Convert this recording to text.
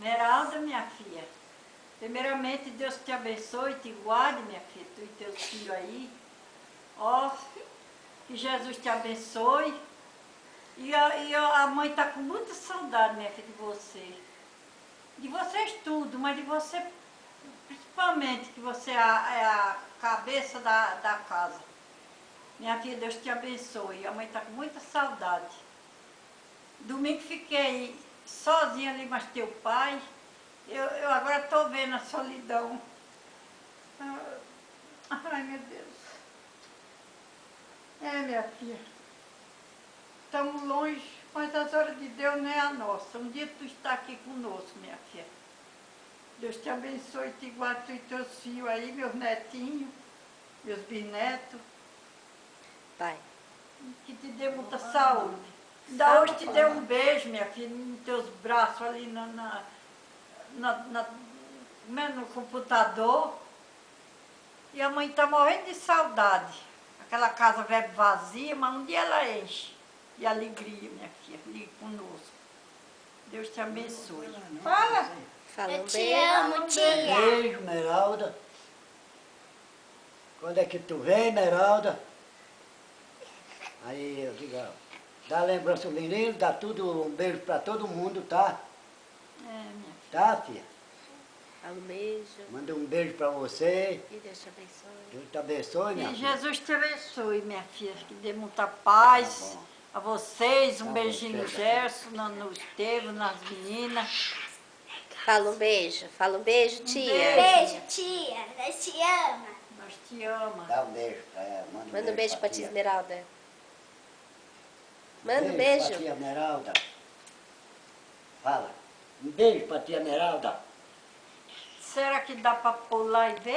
Meralda, minha filha, primeiramente Deus te abençoe, te guarde, minha filha, tu e teus filhos aí. Ó, que Jesus te abençoe. A mãe está com muita saudade, minha filha, de você. De vocês tudo, mas de você, principalmente, que você é a cabeça da casa. Minha filha, Deus te abençoe. A mãe está com muita saudade. Domingo fiquei sozinha ali, mas teu pai, eu agora estou vendo a solidão. Ai, meu Deus. Minha filha, estamos longe, mas as horas de Deus não é a nossa. Um dia tu está aqui conosco, minha filha. Deus te abençoe, te guarde, tu e teus filhos aí, meus netinhos, meus bisnetos. Pai. Que te dê muita saúde. Ainda hoje te dê um beijo, minha filha, nos teus braços ali no computador. E a mãe está morrendo de saudade. Aquela casa velha vazia, mas um dia ela enche de alegria, minha filha, ali conosco. Deus te abençoe. Fala! Fala Eu um te beijo. amo, tia. Beijo, Meralda. Quando é que tu vem, Meralda? Aí eu digo, ó, dá lembrança ao menino, dá tudo, um beijo pra todo mundo, tá? Minha filha. Tá, filha? Fala um beijo. Manda um beijo pra você. E Deus te abençoe. Deus te abençoe, minha E filha. Jesus te abençoe, minha filha, que dê muita paz Tá bom. a vocês, um Tá bom, beijinho no chega. Gerson, no Estevam, nas meninas. Fala um beijo. Fala um beijo, tia. Beijo, tia. Nós te ama. Nós te amamos. Dá um beijo pra ela. Manda um beijo pra tia Esmeralda. Manda um pra beijo. tia Meralda. Fala. Um beijo pra tia Meralda. Será que dá para pular e ver?